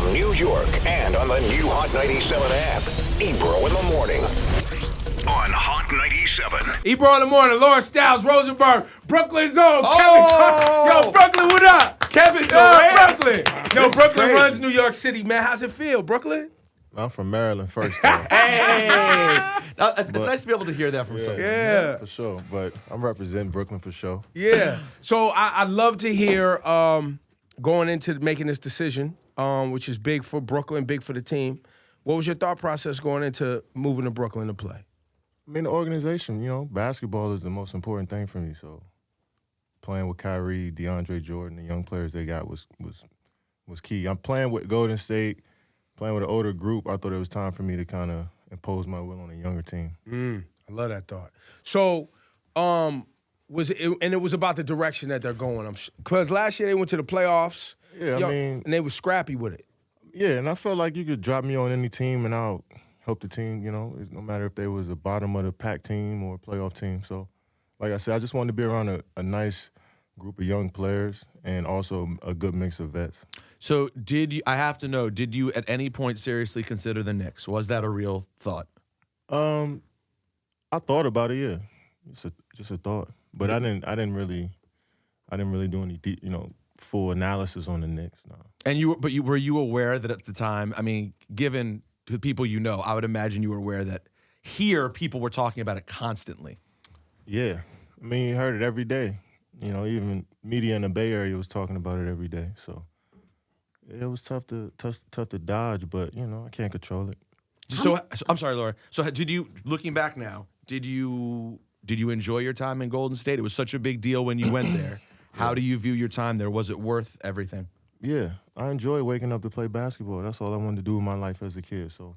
From New York and on the new Hot 97 app, Ebro in the morning. On Hot 97. Ebro in the morning, Laura Styles, Rosenberg, Brooklyn's own, Kevin. Yo, Brooklyn, what up? Kevin Durant. Brooklyn. Yo, Brooklyn runs New York City, man. How's it feel, Brooklyn? I'm from Maryland first, though. It's nice to be able to hear that from someone. Yeah. For sure. But I'm representing Brooklyn for sure. Yeah. So I'd love to hear going into making this decision, which is big for Brooklyn, big for the team. What was your thought process going into moving to Brooklyn to play? I mean, the organization, basketball is the most important thing for me. So playing with Kyrie, DeAndre Jordan, the young players they got was key. I'm playing with Golden State, playing with an older group. I thought it was time for me to kind of impose my will on a younger team. I love that thought. So, it was about the direction that they're going. Because last year they went to the playoffs. Yeah, and they were scrappy with it. Yeah, and I felt like you could drop me on any team and I'll help the team, no matter if they was a bottom of the pack team or a playoff team. So, like I said, I just wanted to be around a nice group of young players and also a good mix of vets. So I have to know, did you at any point seriously consider the Knicks? Was that a real thought? I thought about it, yeah. Just a thought. But I didn't really do any deep, full analysis on the Knicks, no. And were you aware that at the time, I mean, given the people you know, I would imagine you were aware that here people were talking about it constantly. Yeah. I mean, you heard it every day. Even media in the Bay Area was talking about it every day. So it was tough to dodge, but I can't control it. So I'm sorry, Laura. So looking back now, did you enjoy your time in Golden State? It was such a big deal when you went there. How do you view your time there? Was it worth everything? Yeah, I enjoy waking up to play basketball. That's all I wanted to do in my life as a kid. So,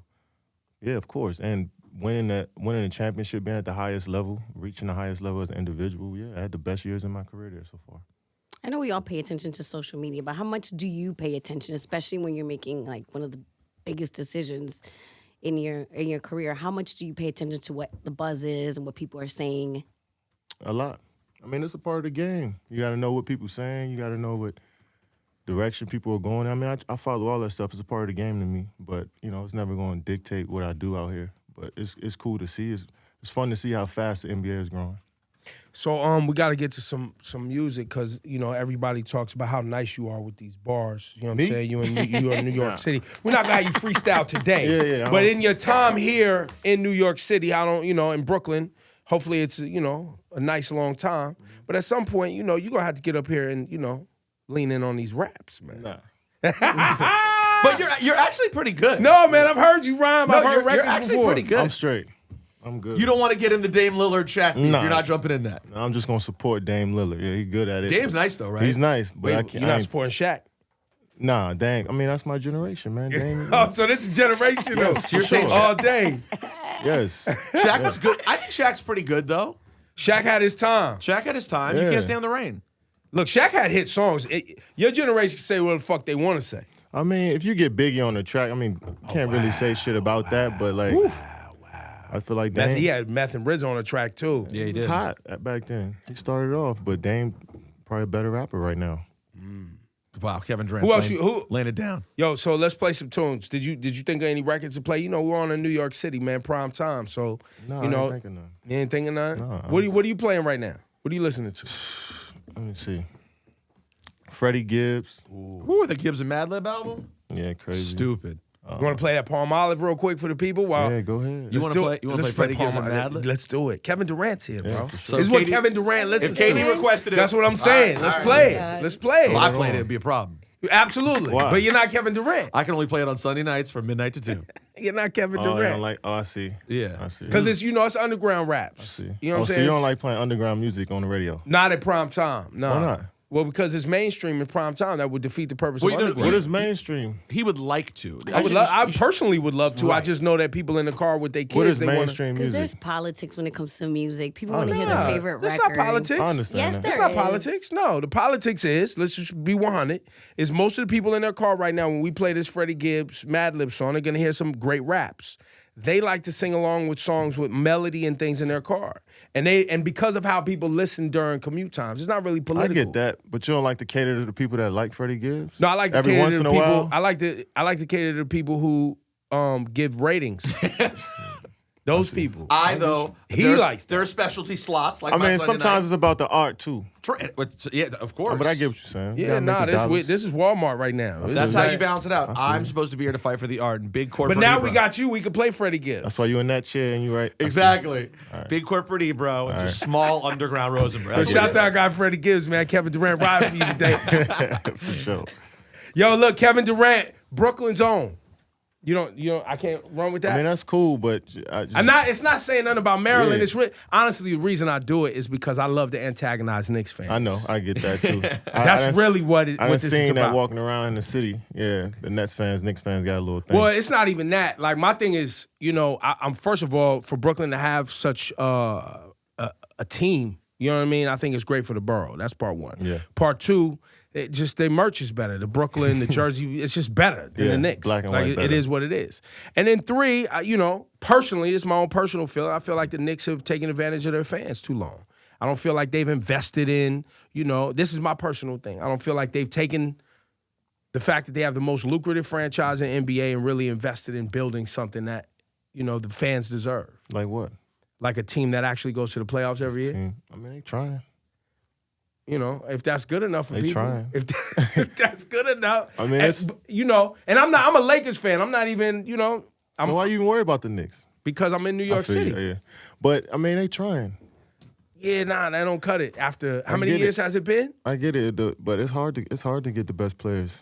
yeah, of course. And winning the championship, being at the highest level, reaching the highest level as an individual, yeah, I had the best years in my career there so far. I know we all pay attention to social media, but how much do you pay attention, especially when you're making like one of the biggest decisions in your career? How much do you pay attention to what the buzz is and what people are saying? A lot. I mean, it's a part of the game. You got to know what people are saying. You got to know what direction people are going. I mean, I follow all that stuff. It's a part of the game to me. But, it's never going to dictate what I do out here. But it's cool to see. It's fun to see how fast the NBA is growing. So we got to get to some music because, everybody talks about how nice you are with these bars. You know what I'm saying? You in New York City. We're not going to have you freestyle today. Yeah. But in your time here in New York City, in Brooklyn, hopefully it's, a nice long time. But at some point, you're going to have to get up here and, lean in on these raps, man. Nah. But you're actually pretty good. No, man, I've heard you rhyme. I've heard records you're actually before. pretty good. I'm straight. I'm good. You don't want to get in the Dame Lillard Shaq beef. Nah. You're not jumping in that. I'm just going to support Dame Lillard. Yeah, he's good at it. Dame's nice, though, right? He's nice, but I Wait, can't. you're not supporting Shaq? Nah, Dame. I mean, that's my generation, man. Dame. Oh, so this is generational. Yes, for sure. All day. Yes. Shaq was good. I think Shaq's pretty good, though. Shaq had his time. Shaq had his time. You Yeah. can't stand the rain. Look, Shaq had hit songs. Your generation can say what the fuck they want to say. I mean, if you get Biggie on the track, I mean, can't really say shit about that, but like, I feel like Dame. He had Meth and RZA on the track too. Yeah, he He did. was hot back then. He started off, but Dame probably a better rapper right now. Wow, Kevin Durant. Who else laying it down. Yo, so let's play some tunes. Did you think of any records to play? We're on in New York City, man, prime time. So No, you I know, ain't thinking none. you ain't thinking none? No, What are you playing right now? What are you listening to? Let me see. Freddie Gibbs. Ooh, the Gibbs and Madlib album? Yeah, crazy. Stupid. You want to play that Palm Olive real quick for the people? Yeah, go ahead. You want to play? Let's Freddie Gibbs Palm and Olive. Madlib? Let's do it. Kevin Durant's here, bro. Yeah, for sure. This is So what Katie- Kevin Durant listens If Katie to. requested it, That's what I'm saying. Let's play it. Let's play it. If I played it, it'd be a problem. Absolutely. Why? But you're not Kevin Durant. I can only play it on Sunday nights from midnight to 2. You're not Kevin Oh, they Durant. don't like. Oh, I see. Yeah. I see. Because it's underground rap. I see. You know what I'm so saying? you don't like playing underground music on the radio? Not at prime time. No. Why not? Well, because it's mainstream in prime time, that would defeat the purpose Well, of you know, underground. What is mainstream? He would like to. I personally would love to. I Right. just know that people in the car with their kids. What is they wanna- mainstream Because music? there's politics when it comes to music. People want to hear their favorite That's record. not politics. I understand Yes, that. there It's not is. politics. No, the politics is, let's just be 100, is most of the people in their car right now, when we play this Freddie Gibbs Madlib song, they're going to hear some great raps. they like to sing along with songs with melody and things in their car. And because of how people listen during commute times, it's not really political. I get that, but you don't like to cater to the people that like Freddie Gibbs? No, I like to Every cater once to in the a people. while? I like to cater to the people who give ratings. Those people. There are specialty slots. Like I my mean, Sunday sometimes night. it's about the art too. Yeah, of course. But I get what you're saying. You Yeah, gotta make the dollars. this is Walmart right now. That's how you balance it out. I'm supposed to be here to fight for the art and big corporate. But now Ebro. we got you. We can play Freddie Gibbs. That's why you in that chair and you right. Exactly. Big corporate Ebro and just small underground Rosenberg. Shout out to our guy Freddie Gibbs, man. Kevin Durant riding for you today. For sure. Yo, look, Kevin Durant, Brooklyn's own. You don't. I can't run with that. I mean, that's cool, but It's not saying nothing about Maryland. Yeah. It's honestly the reason I do it is because I love to antagonize Knicks fans. I know, I get that too. That's really what I this is seen about. that walking around in the city. Yeah, the Nets fans, Knicks fans got a little thing. Well, it's not even that. Like my thing is, I'm first of all for Brooklyn to have such a team. You know what I mean? I think it's great for the borough. That's part one. Yeah. Part two, their merch is better. The Brooklyn, the Jersey, it's just better than the Knicks. Black and white it better. is what it is. And then three, personally, it's my own personal feeling. I feel like the Knicks have taken advantage of their fans too long. I don't feel like they've invested in, this is my personal thing. I don't feel like they've taken the fact that they have the most lucrative franchise in NBA and really invested in building something that, the fans deserve. Like what? Like a team that actually goes to the playoffs every year. Team. I mean, they trying. If that's good enough for They people. trying. If that's good enough. I mean, and I'm a Lakers fan. I'm not even, So why you even worry about the Knicks? because I'm in New York I feel City. you, yeah. But I mean, they trying. Yeah, nah, they don't cut it. After how many get years it. has it been? I get it, but it's hard to get the best players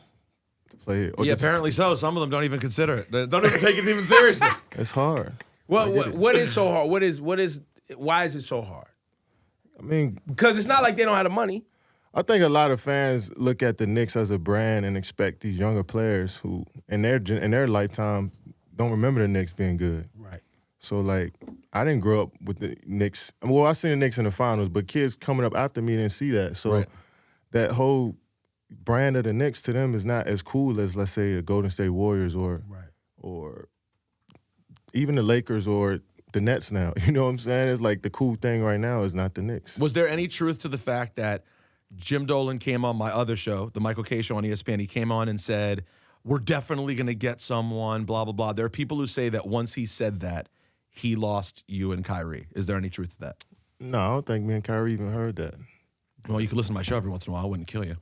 to play here. Or Yeah, just- apparently so. Some of them don't even consider it. They don't even take it even seriously. it's hard. What is so hard? Why is it so hard? I mean, Because it's not like they don't have the money. I think a lot of fans look at the Knicks as a brand and expect these younger players who, in their lifetime, don't remember the Knicks being good. Right. So, like, I didn't grow up with the Knicks. Well, I seen the Knicks in the finals, but kids coming up after me didn't see that. So, Right. that whole brand of the Knicks to them is not as cool as, let's say, the Golden State Warriors or even the Lakers or the Nets now. You know what I'm saying? It's like the cool thing right now is not the Knicks. Was there any truth to the fact that Jim Dolan came on my other show, the Michael Kay show on ESPN? He came on and said, we're definitely going to get someone, blah, blah, blah. There are people who say that once he said that, he lost you and Kyrie. Is there any truth to that? No, I don't think me and Kyrie even heard that. Well, you could listen to my show every once in a while. I wouldn't kill you.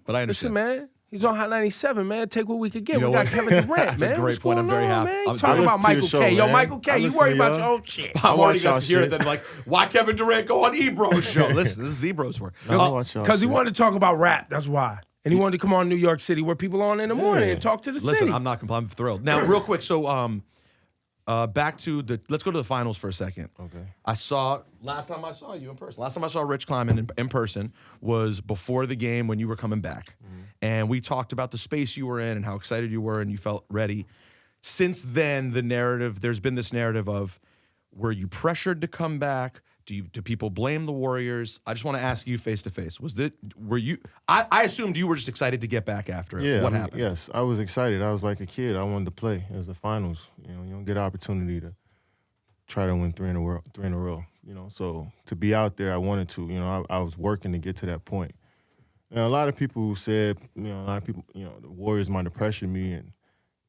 But I Listen, understand. man. He's on Hot 97, man. Take what we could get. You know We got what? Kevin Durant, That's a man. great What's point. I'm going very on, happy. man? I'm You talking very- about I listen to your Michael show, K. Yo, man. Michael K, I you listen worry to about y'all. your own shit. I'm already watch got y'all to hear it. shit. Then like, why Kevin Durant go on Ebro's show? Listen, this is Ebro's work. I watch y'all Because he shit. wanted to talk about rap. That's why. And he wanted to come on New York City where people on in the morning and talk to the Listen, city. I'm not complaining. I'm thrilled. Now, real quick, so back to let's go to the finals for a second. Okay. Last time I saw you in person. Last time I saw Rich Kleiman in person was before the game when you were coming back. And we talked about the space you were in and how excited you were and you felt ready. Since then, there's been this narrative of, were you pressured to come back? Do people blame the Warriors? I just want to ask you face to face. I assumed you were just excited to get back after it. Yeah, What I mean, happened? Yes, I was excited. I was like a kid. I wanted to play. It was the finals. You don't get an opportunity to try to win three in a row. So to be out there, I wanted to. I was working to get to that point. And a lot of people said, the Warriors might have pressured me,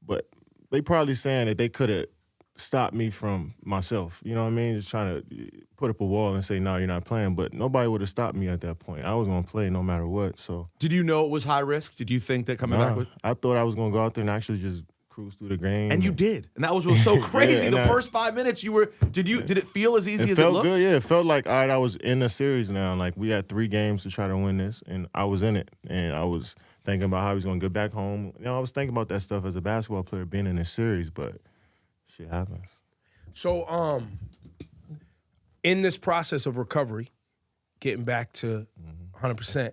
but they probably saying that they could have stopped me from myself. You know what I mean? Just trying to put up a wall and say, no, you're not playing. But nobody would have stopped me at that point. I was going to play no matter what. So Did you know it was high risk? Did you think that coming back would? I thought I was going to go out there and actually just cruise through the game. And you did. And that was what was so crazy. and The first 5 minutes did it feel as easy It as felt it looked? good, yeah. It felt like, all right, I was in the series now. Like, we had 3 games to try to win this, and I was in it. And I was thinking about how he was going to get back home. I was thinking about that stuff as a basketball player being in this series, but shit happens. So, in this process of recovery, getting back to 100%,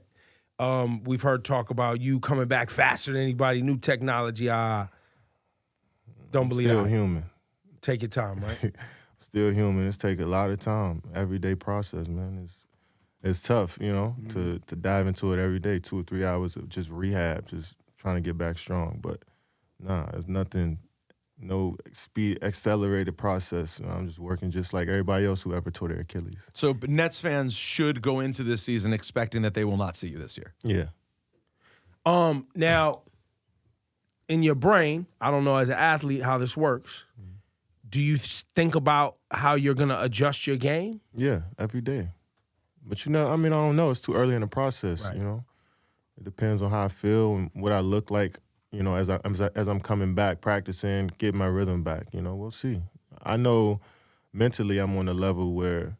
we've heard talk about you coming back faster than anybody, new technology. Don't believe Still that. human. Take your time, right? Still human. It's taking a lot of time. Everyday process, man. It's tough, to dive into it every day, 2 or 3 hours of just rehab, just trying to get back strong. But nah, there's nothing speed, accelerated process. I'm just working just like everybody else who ever tore their Achilles. So Nets fans should go into this season expecting that they will not see you this year. Yeah. Now, in your brain, I don't know as an athlete how this works. Do you think about how you're gonna adjust your game? Yeah, every day. But I don't know. It's too early in the process. Right. It depends on how I feel and what I look like. As I'm coming back, practicing, getting my rhythm back. We'll see. I know mentally I'm on a level where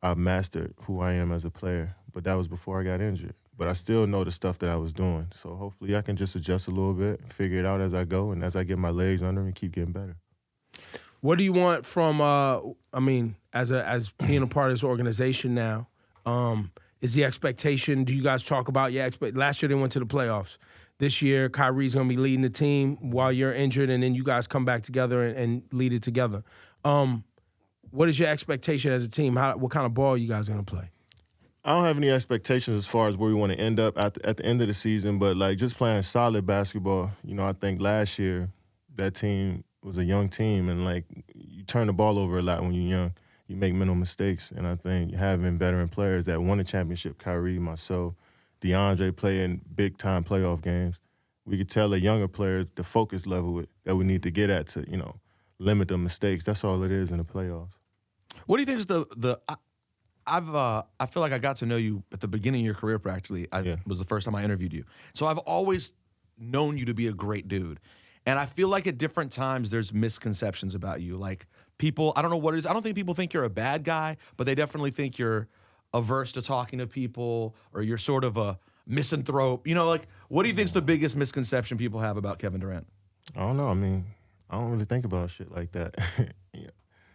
I've mastered who I am as a player, but that was before I got injured. But I still know the stuff that I was doing. So hopefully I can just adjust a little bit, figure it out as I go, and as I get my legs under me, keep getting better. What do you want from? As being a part of this organization now, is the expectation? Do you guys talk about? Last year they went to the playoffs. This year, Kyrie's gonna be leading the team while you're injured, and then you guys come back together and lead it together. What is your expectation as a team? What kind of ball you guys gonna play? I don't have any expectations as far as where we want to end up at the end of the season, but just playing solid basketball. I think last year that team was a young team, and you turn the ball over a lot when you're young. You make mental mistakes, and I think having veteran players that won a championship, Kyrie, myself, DeAndre playing big-time playoff games, we could tell the younger players the focus level that we need to get at to, limit the mistakes. That's all it is in the playoffs. What do you think is I feel like I got to know you at the beginning of your career practically. Was the first time I interviewed you. So I've always known you to be a great dude. And I feel like at different times there's misconceptions about you. Like people, I don't know what it is. I don't think people think you're a bad guy, but they definitely think you're averse to talking to people or you're sort of a misanthrope. What do you think's the biggest misconception people have about Kevin Durant? I don't know. I don't really think about shit like that.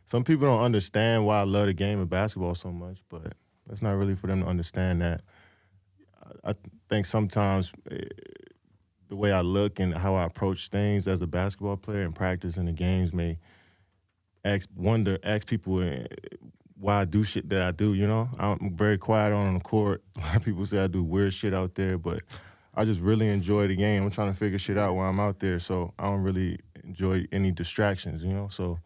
Some people don't understand why I love the game of basketball so much, but that's not really for them to understand that. I think sometimes the way I look and how I approach things as a basketball player in practice and the games may ask people why I do shit that I do, I'm very quiet on the court. A lot of people say I do weird shit out there, but I just really enjoy the game. I'm trying to figure shit out while I'm out there, so I don't really enjoy any distractions, so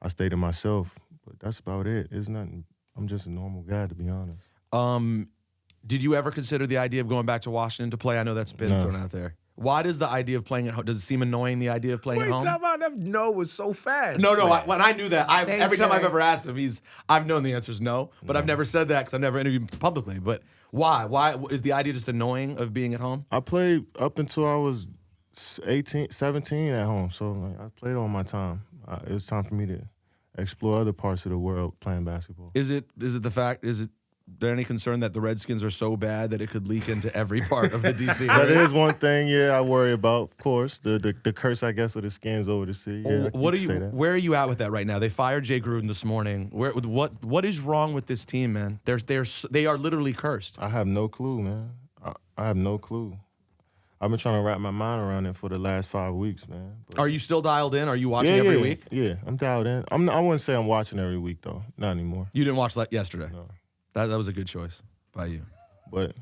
I stay to myself. But that's about it. It's nothing. I'm just a normal guy, to be honest. Did you ever consider the idea of going back to Washington to play? I know that's been thrown out there. Why does the idea of playing at home, does it seem annoying, the idea of playing at home? What are you talking about? That no was so fast. No, when I knew that, every time I've ever asked him, I've known the answer is no, but I've never said that because I've never interviewed him publicly. But why? Why is the idea just annoying of being at home? I played up until I was 17 at home, so I played all my time. It was time for me to explore other parts of the world playing basketball. Is it there any concern that the Redskins are so bad that it could leak into every part of the DC area? That is one thing, I worry about, of course. The curse, I guess, of the skins over the sea. Yeah, where are you at with that right now? They fired Jay Gruden this morning. What is wrong with this team, man? They are literally cursed. I have no clue, man. I have no clue. I've been trying to wrap my mind around it for the last 5 weeks, man. Are you still dialed in? Are you watching every week? Yeah, I'm dialed in. I wouldn't say I'm watching every week, though. Not anymore. You didn't watch that yesterday? No. That was a good choice by you. But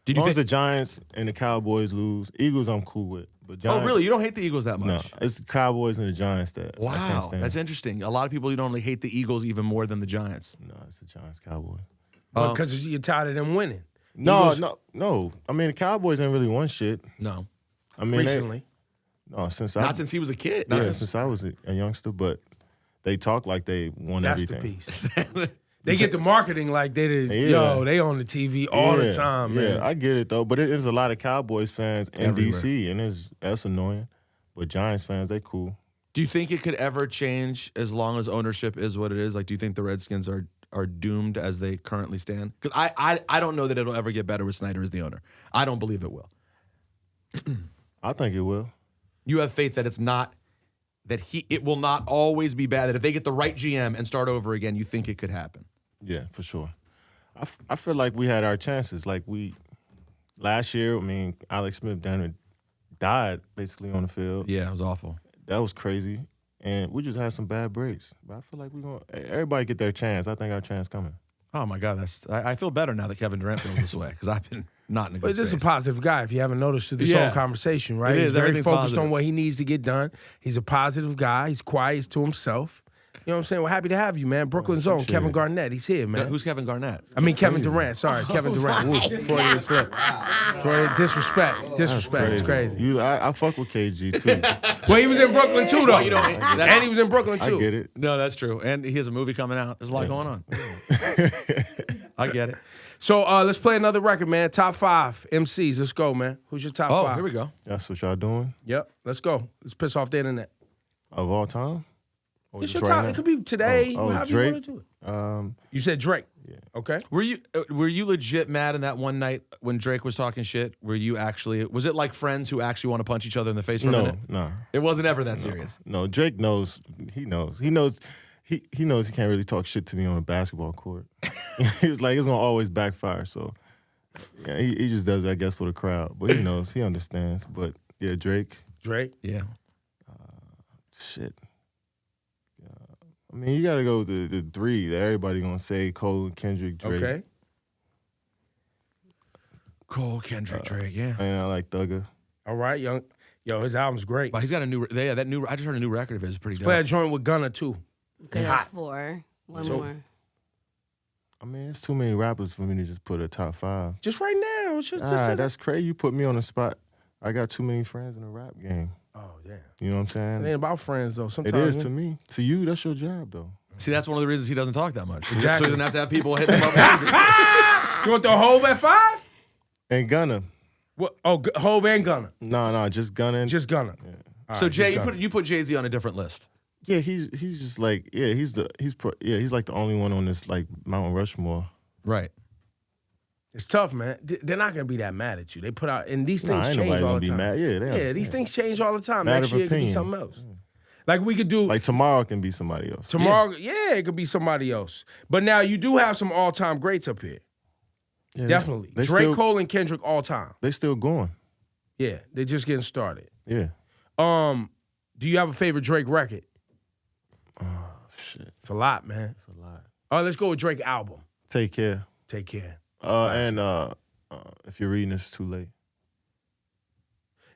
as long as the Giants and the Cowboys lose, Eagles I'm cool with. But Giants, really? You don't hate the Eagles that much? No, it's the Cowboys and the Giants that I can't Wow, stand. that's interesting. A lot of people don't hate the Eagles even more than the Giants. No, it's the Giants, Cowboys. Because you're tired of them winning. No. The Cowboys ain't really won shit. No. Recently. Since he was a kid. Since I was a youngster, but they talk like they won everything. That's the piece. They get the marketing like they they on the TV all the time, man. Yeah, I get it, though. But there's a lot of Cowboys fans in Everywhere. D.C., and that's annoying. But Giants fans, they cool. Do you think it could ever change as long as ownership is what it is? Like, do you think the Redskins are doomed as they currently stand? Because I don't know that it'll ever get better with Snyder as the owner. I don't believe it will. I think it will. You have faith that it will not always be bad, that if they get the right GM and start over again, you think it could happen? Yeah, for sure. I feel like we had our chances. Last year, Alex Smith died basically on the field. Yeah, it was awful. That was crazy. And we just had some bad breaks. But I feel like everybody get their chance. I think our chance coming. Oh my God, I feel better now that Kevin Durant feels this way because not in a good But this is a space. positive guy, if you haven't noticed through this Yeah. whole conversation, right? It is. He's very Everything's focused positive. on what he needs to get done. He's a positive guy. He's quiet. He's to himself. You know what I'm saying? We're happy to have you, man. Brooklyn's own, Kevin Garnett. He's here, man. Who's Kevin Garnett? I mean, Kevin Durant. Sorry, Kevin Durant. Freudian slip. Freudian disrespect. Disrespect. It's crazy. I fuck with KG too. Well, he was in Brooklyn, too, though. That's- And he was in Brooklyn, I too. get it. No, that's true. And he has a movie coming out. There's a lot going on. I get it. So let's play another record, man. Top 5 MCs. Let's go, man. Who's your top 5? Oh, here we go. That's what y'all doing Yep. Let's go. Let's piss off the internet. of all time. Or It's just your right top. now? It could be today. Oh, however Drake. you want to do it. You said Drake. Yeah. Okay. Were you legit mad in that one night when Drake was talking shit? Were you actually? Was it like friends who actually want to punch each other in the face for a minute? No. It wasn't ever that serious. No, Drake knows. He knows. He knows he can't really talk shit to me on a basketball court. He's like, it's gonna always backfire. So yeah, he just does it, I guess, for the crowd. But he knows. He understands. But yeah, Drake. Drake. Yeah. Shit. I mean, you gotta go with the 3 that everybody gonna say: Cole, Kendrick, Drake. Okay. Cole, Kendrick, Drake. Yeah. And I like Thugger. All right, young. Yo, his album's great. But he's got a new. Yeah, that new. I just heard a new record of his. Pretty dope. Play a joint with Gunna, too. Okay, that's 4. One So- more. I mean, it's too many rappers for me to just put a top 5. Just right now. That's crazy. You put me on the spot. I got too many friends in the rap game. Oh, damn. You know what I'm It saying? ain't about friends, though. It Sometimes is to me. To you, that's your job, though. See, that's one of the reasons he doesn't talk that much. Exactly. So he doesn't have to have people hitting him up. You want the Hove at 5? And Gunna. What? Oh, Hove and Gunna. No, just Gunna. And, Just Gunna. All So right, Jay, just Gunna. you put Jay-Z on a different list. yeah, he's just like he's like the only one on this like Mount Rushmore. Right. It's tough, man. They're not gonna be that mad at you. They put out, and these Nah, things ain't change nobody all gonna the be time. mad. Yeah, These things change all the time. Matter Next of year it could be opinion. something else. Like we could do Like tomorrow can be somebody else. tomorrow. Yeah, it could be somebody else. But now you do have some all-time greats up here. Yeah, Definitely. They Drake, still, Cole, and Kendrick all time. They still going. Yeah, they're just getting started. Yeah. Do you have a favorite Drake record? Shit, It's a lot, man. it's a lot. All right, let's go with Drake album. Take care. Take care. And if you're reading this, it's too late.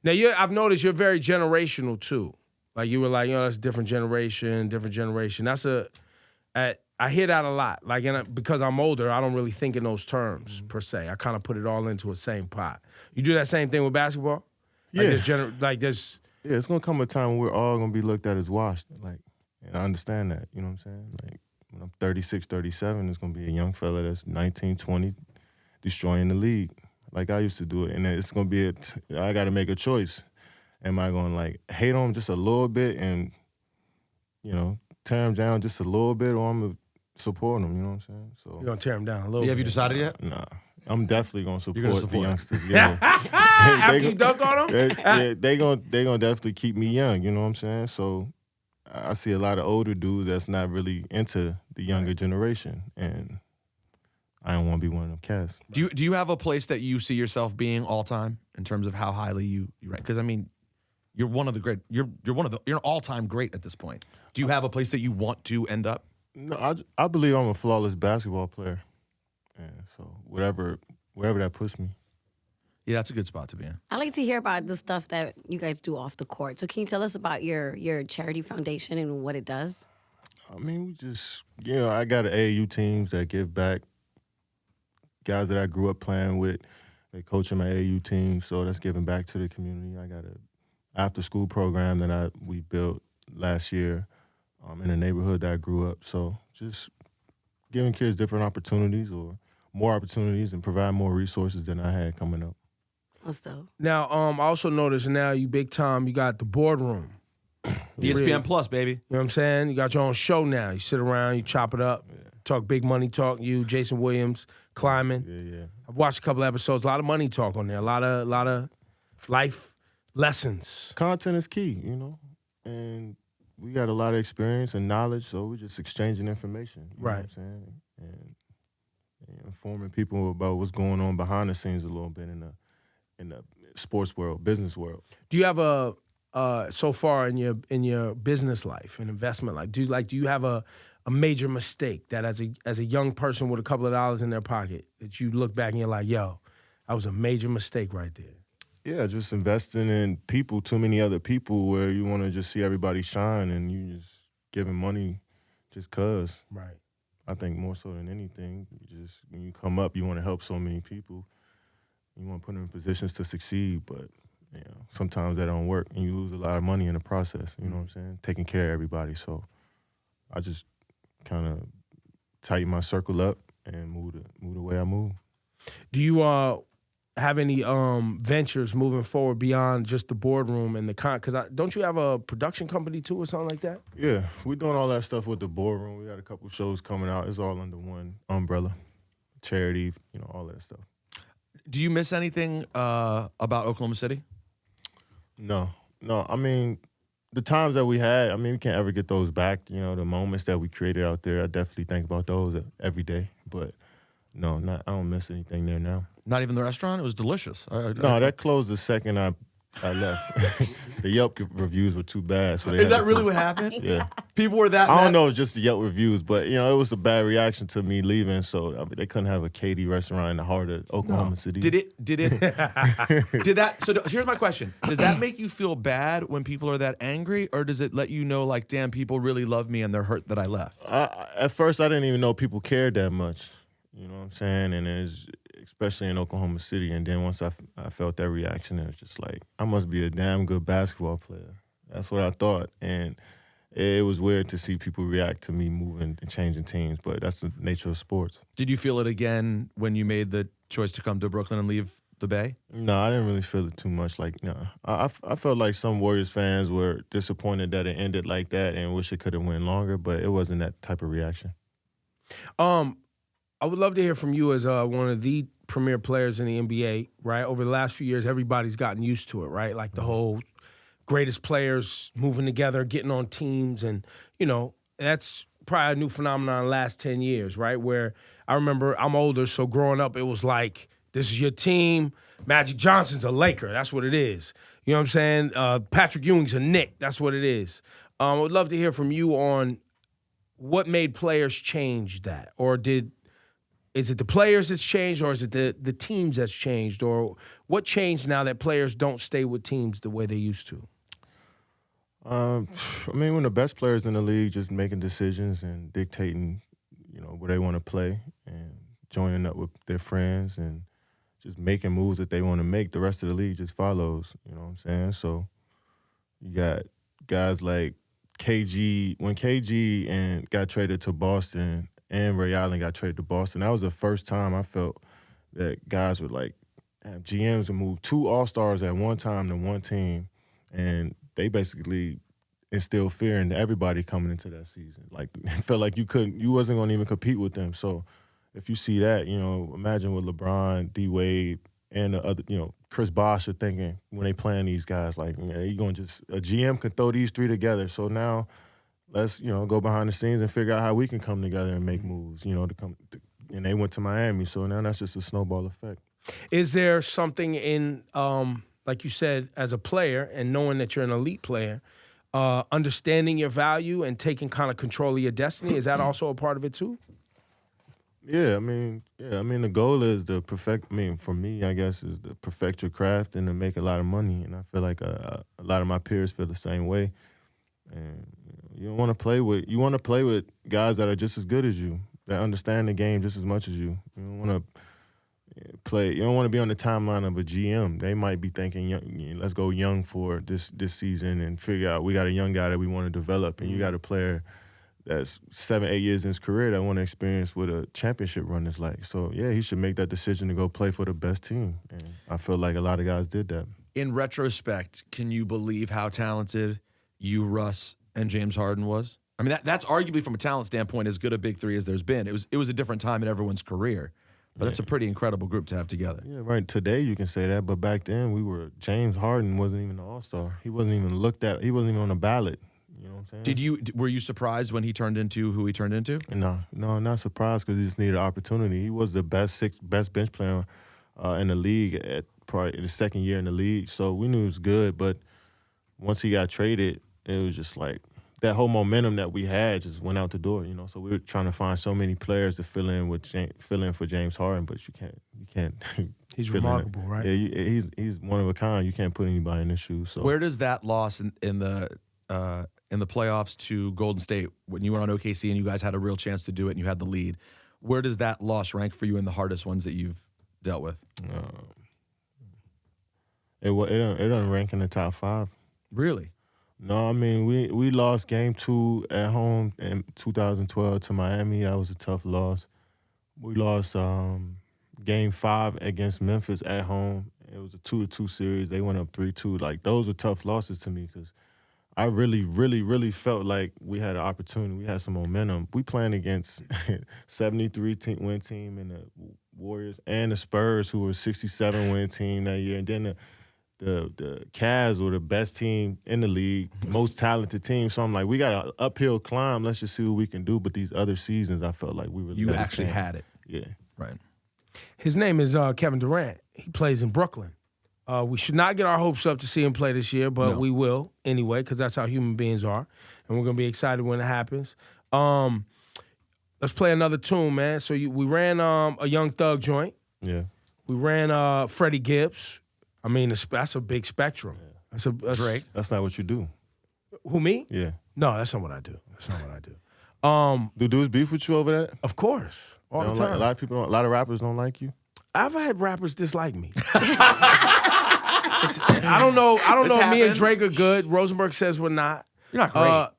Now, I've noticed you're very generational too. Like you were like, that's a different generation. That's I hear that a lot. Like, because I'm older, I don't really think in those terms per se. I kind of put it all into a same pot. You do that same thing with basketball? Yeah. Yeah, it's gonna come a time when we're all gonna be looked at as washed. Like, and I understand that. You know what I'm saying? Like, when I'm 36, 37, it's gonna be a young fella that's 19, 20, destroying the league, like I used to do it. And it's gonna be I got to make a choice. Am I gonna like hate on him just a little bit and, tear him down just a little bit, or I'm gonna support him? You know what I'm saying? So you're gonna tear him down a little Yeah, have you bit. decided yet? nah, I'm definitely gonna support, gonna the support him. youngsters. Yeah. After you dunk on him? they gonna definitely keep me young. You know what I'm saying? So I see a lot of older dudes that's not really into the younger generation, and I don't want to be one of them cats. Do you have a place that you see yourself being all time in terms of how highly you rank? Because I mean, you're one of the great. You're an all time great at this point. Do you have a place that you want to end up? No, I believe I'm a flawless basketball player, and so wherever that puts me. Yeah, that's a good spot to be in. I like to hear about the stuff that you guys do off the court. So can you tell us about your charity foundation and what it does? I mean, we just, I got AAU teams that give back. Guys that I grew up playing with, they coach in my AAU team, so that's giving back to the community. I got a after-school program that we built last year in a neighborhood that I grew up. So just giving kids different opportunities or more opportunities and provide more resources than I had coming up. That's dope. Now, I also noticed now you big time, you got the boardroom. ESPN Plus, baby. You know what I'm saying? You got your own show now. You sit around, you chop it up, talk big money talk, you, Jason Williams, climbing. Yeah. I've watched a couple episodes, a lot of money talk on there, a lot of life lessons. Content is key, and we got a lot of experience and knowledge, so we're just exchanging information. You know what I'm saying? And informing people about what's going on behind the scenes a little bit in the sports world, business world. Do you have so far in your business life and investment life, do you have a major mistake that as a young person with a couple of dollars in their pocket that you look back and you're like, yo, That was a major mistake right there. Yeah, just investing in people, too many other people, where you want to just see everybody shine, and you just giving money just 'cause. Right. I think more so than anything, when you come up, you want to help so many people. You want to put them in positions to succeed, but sometimes that don't work, and you lose a lot of money in the process. You know what I'm saying? Taking care of everybody. So I just kind of tighten my circle up and move the way I move. Do you have any ventures moving forward beyond just the boardroom and the because don't you have a production company too or something like that? Yeah, we're doing all that stuff with the boardroom. We got a couple shows coming out. It's all under one umbrella, charity, all that stuff. Do you miss anything about Oklahoma City? No. I mean, the times that we had, we can't ever get those back. The moments that we created out there, I definitely think about those every day. But no, I don't miss anything there now. Not even the restaurant? It was delicious. No, that closed the second I left. The Yelp reviews were too bad. So Is that really what happened? Yeah. People were that I mad? don't know, just the Yelp reviews, but it was a bad reaction to me leaving. So they couldn't have a KD restaurant in the heart of Oklahoma City. Did that? So here's my question: does that make you feel bad when people are that angry, or does it let you know, like, damn, people really love me and they're hurt that I left? At first, I didn't even know people cared that much. You know what I'm saying? And especially in Oklahoma City. And then once I felt that reaction, it was just like, I must be a damn good basketball player. That's what I thought. And it was weird to see people react to me moving and changing teams, but that's the nature of sports. Did you feel it again when you made the choice to come to Brooklyn and leave the Bay? No, I didn't really feel it too much. I felt like some Warriors fans were disappointed that it ended like that and wish it could have went longer, but it wasn't that type of reaction. I would love to hear from you as one of the premier players in the NBA, right? Over the last few years, everybody's gotten used to it, right? Like the whole greatest players moving together, getting on teams, and, that's probably a new phenomenon in the last 10 years, right? Where I remember, I'm older, so growing up, it was like, this is your team. Magic Johnson's a Laker. That's what it is. You know what I'm saying? Patrick Ewing's a Knick. That's what it is. I would love to hear from you on what made players change that, or is it the players that's changed, or is it the teams that's changed? Or what changed now that players don't stay with teams the way they used to? When the best players in the league just making decisions and dictating, where they want to play and joining up with their friends and just making moves that they want to make, the rest of the league just follows, you know what I'm saying? So you got guys like KG. When KG and got traded to Boston and Ray Allen got traded to Boston, that was the first time I felt that guys would have GMs would move two All-Stars at one time to one team, and they basically instilled fear into everybody coming into that season. Like, it felt like you wasn't going to even compete with them. So if you see that, imagine what LeBron, D Wade, and the other, Chris Bosh are thinking when they playing these guys. Like, you going to a GM could throw these three together. So now, let's, go behind the scenes and figure out how we can come together and make moves, and they went to Miami. So now that's just a snowball effect. Is there something in, like you said, as a player and knowing that you're an elite player, understanding your value and taking kind of control of your destiny, is that also a part of it too? Yeah, the goal is to perfect, for me, I guess, is to perfect your craft and to make a lot of money. And I feel like a lot of my peers feel the same way. And you want to play with guys that are just as good as you, that understand the game just as much as you. You don't want to be on the timeline of a GM. They might be thinking, let's go young for this season and figure out we got a young guy that we want to develop, and you got a player that's 7-8 years in his career that want to experience what a championship run is like. So, yeah, he should make that decision to go play for the best team. And I feel like a lot of guys did that. In retrospect, can you believe how talented you, Russ, and James Harden was? I mean, that's arguably from a talent standpoint as good a big three as there's been. It was a different time in everyone's career. But that's a pretty incredible group to have together. Yeah, right. Today you can say that, but back then James Harden wasn't even an All-Star. He wasn't even looked at. He wasn't even on the ballot. You know what I'm saying? Were you surprised when he turned into who he turned into? No, not surprised because he just needed an opportunity. He was the best bench player in the league at probably the second year in the league. So we knew he was good, but once he got traded, it was just like that whole momentum that we had just went out the door. So we were trying to find so many players to fill in for James Harden, but you can't He's feeling remarkable, it. right? Yeah, he's one of a kind. You can't put anybody in his shoes. So Where does that loss in the playoffs to Golden State when you were on OKC and you guys had a real chance to do it and you had the lead? Where does that loss rank for you in the hardest ones that you've dealt with? It doesn't rank in the top 5. Really? No, I mean we lost game 2 at home in 2012 to Miami. That was a tough loss. We lost game 5 against Memphis at home. It was a 2-2 series. They went up 3-2. Like, those were tough losses to me because I really, really, really felt like we had an opportunity. We had some momentum. We playing against 73-win team and the Warriors and the Spurs, who were 67-win team that year. And then the Cavs were the best team in the league, most talented team. So I'm like, we got an uphill climb. Let's just see what we can do. But these other seasons, I felt like we were. You actually had it. Yeah. Right. His name is Kevin Durant. He plays in Brooklyn. We should not get our hopes up to see him play this year, but we will anyway, because that's how human beings are, and we're gonna be excited when it happens. Let's play another tune, man. So we ran a Young Thug joint. Yeah. We ran Freddie Gibbs. I mean, that's a big spectrum. That's Drake. That's not what you do. Who, me? Yeah. No, that's not what I do. Do dudes beef with you over that? Of course, all the time. A lot of rappers don't like you. I've had rappers dislike me. I don't know. Me and Drake are good. Rosenberg says we're not. You're not great. I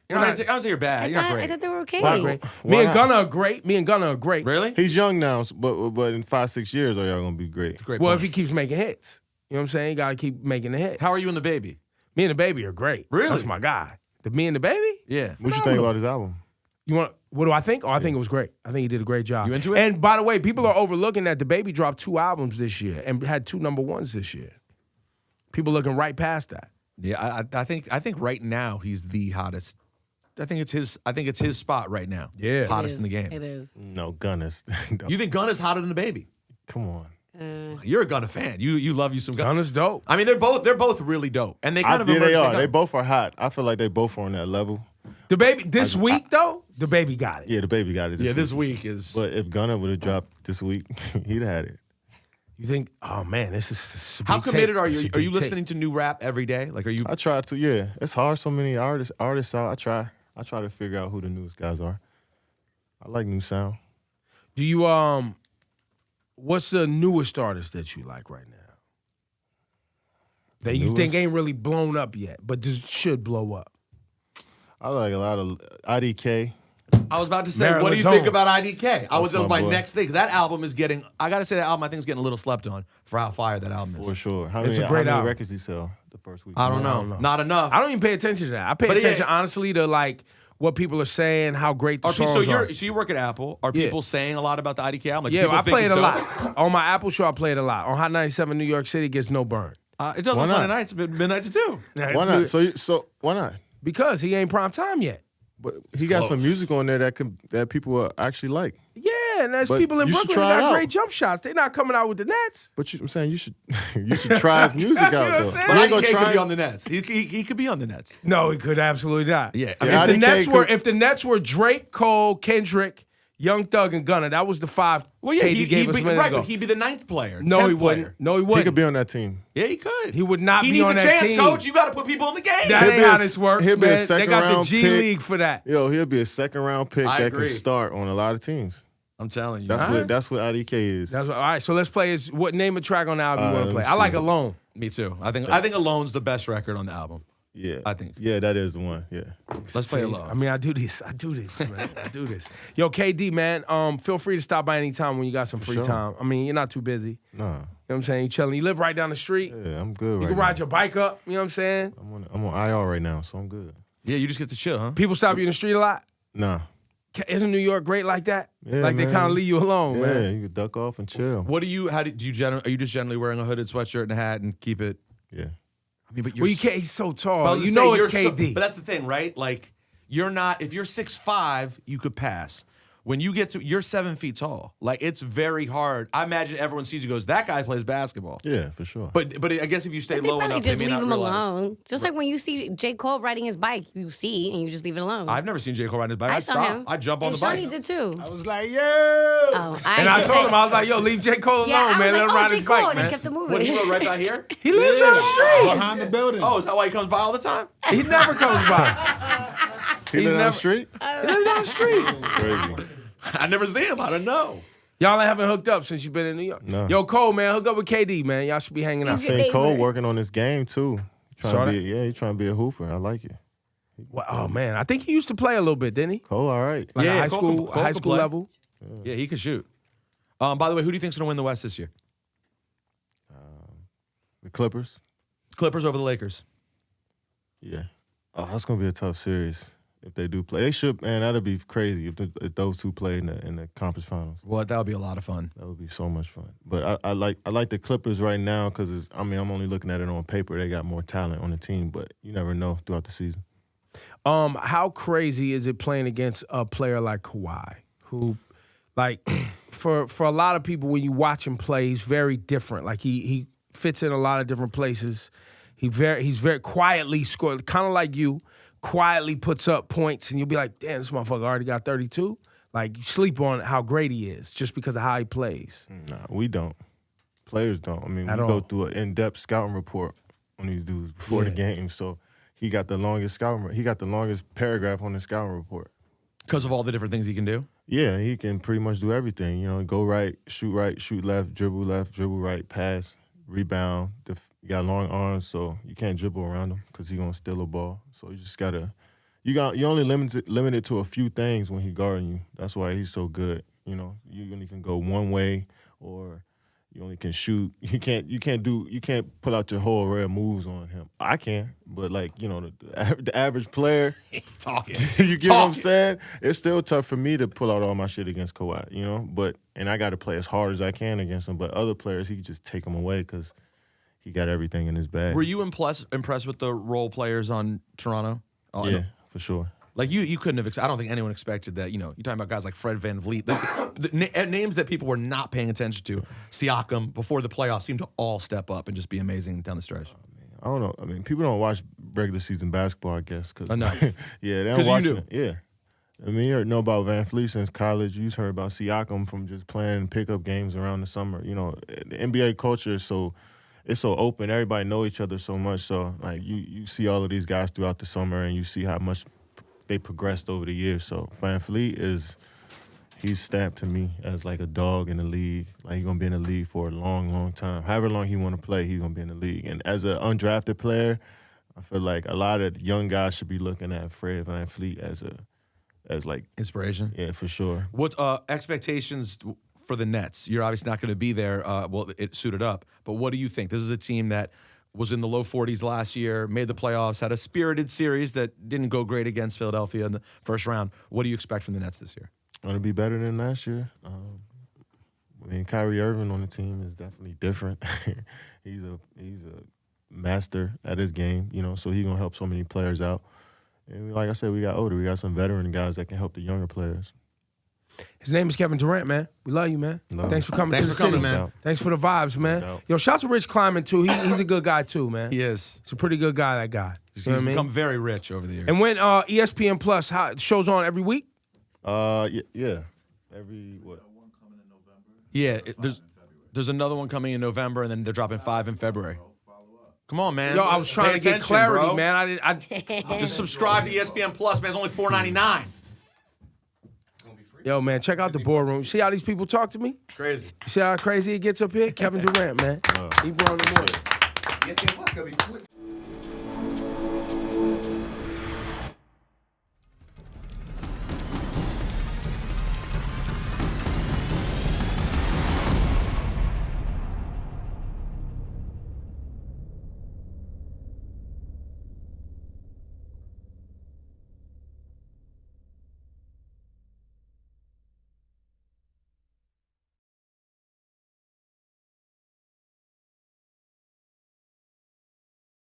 don't say you're bad. You're not I great. thought they were okay. Not great. Me and Gunna are great. Really? He's young now, but in 5-6 years, are y'all gonna be great? Great Well, point. if he keeps making hits, you know what I'm saying? You got to keep making the hits. How are you and the baby? Me and the baby are great. Really? That's my guy. The Me and the Baby? Yeah. What you think about his album? What do I think? Oh, I think it was great. I think he did a great job. You into it? And by the way, people are overlooking that the baby dropped 2 albums this year and had 2 number 1s this year. People looking right past that. Yeah, I think right now he's the hottest. I think it's his spot right now. Yeah. Hottest in the game. It is. No, Gunna's. You think Gunna's hotter than the baby? Come on. You're a Gunna fan. You love you some Gunna. Gunna's dope. I mean, they're both really dope, and they kind of Yeah, they emerged are. like They both are hot. I feel like they both are on that level. The baby, this week though, the baby got it. Yeah, the baby got it. this week is. But if Gunna would have dropped this week, he'd have had it. You think, oh man, this is a How big committed take. are This you? is a Are you big take. listening to new rap every day? Like, are you? I try to. Yeah, it's hard. So many artists out. I try to figure out who the newest guys are. I like new sound. Do you what's the newest artist that you like right now? That you think Newest? ain't really blown up yet, but just should blow up. I like a lot of IDK. I was about to say, Maryland's what do you think own. about IDK? That was my my boy. next thing. 'Cause that album is getting. I gotta say, that album I think is getting a little slept on for how fire that album is. For sure. How It's many, a great how many album. records he sell the first week? I don't know. Not enough. I don't even pay attention to that. I pay But attention yeah. honestly to like what people are saying, how great the Are, songs so are. you work at Apple. Are Yeah. people saying a lot about the IDK album? Like, Yeah, people I think play it it's a dope? lot. On my Apple show, I play it a lot. On Hot 97 New York City, it gets no burn. It does Why on not? Sunday nights, midnight to 2. Why not? So why not? Because he ain't prime time yet. But he got some music on there that people will actually like. Yeah, and there's But people in you should Brooklyn try that it got out. great jump shots. They're not coming out with the Nets. But I'm saying you should try his music out You know what I'm though. saying? But You ain't gonna IDK could try be it? on the Nets. He could be on the Nets. No, he could absolutely not. Yeah, I mean, Yeah, if the IDK Nets were could- if the Nets were Drake, Cole, Kendrick, Young Thug, and Gunna, that was the 5. Well, yeah, KD gave us a be, minute right, ago. but he'd be the 9th player. No, 10th he player. wouldn't. No, he He wouldn't. could be on that team. Yeah, he could. He would not He be needs on a that chance, team. coach. You got to put people in the game. That He'll ain't be how a- this works, he'll be a man. They second got the round G pick. League for that. Yo, he'll be a second round pick I that agree. can start on a lot of teams. I'm telling you. That's what IDK is. That's what, all right, so let's play his what name of track on the album you want to let play? me I like see. Alone. Me too. I think Alone's the best record on the album. Yeah, I think. Yeah, that is the one. Yeah. Let's play Alone. I mean, I do this, man. I do this. Yo, KD, man, feel free to stop by anytime when you got some free sure. time. I mean, you're not too busy. Nah. You know what I'm saying? You chilling. You live right down the street. Yeah, I'm good You can ride your bike up. You know what I'm saying? I'm on IR right now, so I'm good. Yeah, you just get to chill, huh? People stop you in the street a lot. Nah. Isn't New York great like that? Yeah, like they man. kind of leave you alone, Yeah, man. Oh, you can duck off and chill. What do you? How do you? Are you just generally wearing a hooded sweatshirt and a hat and keep it? Yeah. I mean, but you're. Well, you can't. He's so tall. I was You gonna know say, it's you're KD. but that's the thing, right? Like, you're not. If you're 6'5", you could pass. when you get to, you're 7 feet tall. Like, it's very hard. I imagine everyone sees you goes, that guy plays basketball. Yeah, for sure. But I guess if you stay They low probably enough, just they may leave not him realize. alone. Just like when you see J. Cole riding his bike, you see and you just leave it alone. I've never seen J. Cole ride his bike. I I saw stop. him. I jump on And the bike. Shawnee did too. I was like, yo. Oh, And I told him, I was like, yo, leave J. Cole alone, yeah, I man. was Let him like, ride J. his Cole, bike, and I man. kept it moving. What, he go right by here? He lives on the street. Behind the building. Oh, is that why he comes by all the time? He never comes by. He live down the street? He lives on the street. Crazy. I never see him. I don't know. Y'all haven't hooked up since you've been in New York. No. Yo, Cole, man, hook up with KD, man. Y'all should be hanging out. He's your Seen Cole neighbor. working on this game, too. Saw that? He's trying to be a hooper. I like it. Well, oh man, I think he used to play a little bit, didn't he? Cole, all right. Like Yeah, a high Cole school, can- Cole high can school play. level. Yeah, he can shoot. By the way, who do you think's going to win the West this year? The Clippers? Clippers over the Lakers. Yeah. Oh, that's going to be a tough series if they do play. They should, man, that'd be crazy if those two play in the conference finals. Well, that would be a lot of fun. That would be so much fun. But I like the Clippers right now because I'm only looking at it on paper. They got more talent on the team, but you never know throughout the season. How crazy is it playing against a player like Kawhi, who, like, for a lot of people, when you watch him play, he's very different. Like he fits in a lot of different places. He's very quietly scored, kind of like you, quietly puts up points, and you'll be like, damn, this motherfucker already got 32. Like, you sleep on how great he is just because of how he plays. Nah, we don't. Players don't. I mean, At we all. go through an in-depth scouting report on these dudes before the game. So he got the longest paragraph on the scouting report. Because of all the different things he can do? Yeah, he can pretty much do everything. You know, go right, shoot left, dribble right, pass, rebound. You got long arms, so you can't dribble around him because he's gonna steal a ball. So you just gotta, you only limited to a few things when he's guarding you. That's why he's so good. You know, you only can go one way, or you only can shoot. You can't pull out your whole array of moves on him. I can, but like, you know, the average player, Talking. you get what I'm saying? It's still tough for me to pull out all my shit against Kawhi, you know? And I got to play as hard as I can against him. But other players, he can just take them away because he got everything in his bag. Were you impressed with the role players on Toronto? Oh, Yeah, for sure. Like, you couldn't have, I don't think anyone expected that. You know, you're talking about guys like Fred VanVleet. The names that people were not paying attention to, Siakam, before the playoffs, seemed to all step up and just be amazing down the stretch. I don't know. I mean, people don't watch regular season basketball, I guess. Enough. Yeah, they don't 'Cause you watch knew. it. Yeah. I mean, you know about Van Fleet since college. You heard about Siakam from just playing pickup games around the summer. You know, the NBA culture is so open. Everybody know each other so much. So, like, you see all of these guys throughout the summer, and you see how much they progressed over the years. So, Van Fleet he's stamped to me as like a dog in the league. Like, he's going to be in the league for a long, long time. However long he want to play, he's going to be in the league. And as an undrafted player, I feel like a lot of young guys should be looking at Fred VanVleet as like Inspiration. yeah, for sure. What expectations for the Nets? You're obviously not going to be there. Well, it suited up. But what do you think? This is a team that was in the low 40s last year, made the playoffs, had a spirited series that didn't go great against Philadelphia in the first round. What do you expect from the Nets this year? Going to be better than last year. I mean, Kyrie Irving on the team is definitely different. he's a master at his game, you know, so he's going to help so many players out. And like I said, we got older. We got some veteran guys that can help the younger players. His name is Kevin Durant, man. We love you, man. Love Thanks for coming Thanks to the for coming, city. man. Thanks for the vibes, man. doubt. Yo, shout out to Rich Kleiman, too. He's a good guy, too, man. He is. He's a pretty good guy, that guy. He's You know what I mean? become very rich over the years. And when ESPN Plus, show's on every week? Yeah. Every what? Yeah, there's another one coming in November, and then they're dropping 5 in February. Come on, man. Yo, I was trying Pay to get attention, clarity, bro. man. I Just subscribe to ESPN Plus, man. It's only $4.99. Yo, man, check out the boardroom. See how these people talk to me? Crazy. See how crazy it gets up here? Kevin Durant, man. Ebro in the morning. ESPN Plus gonna be quick.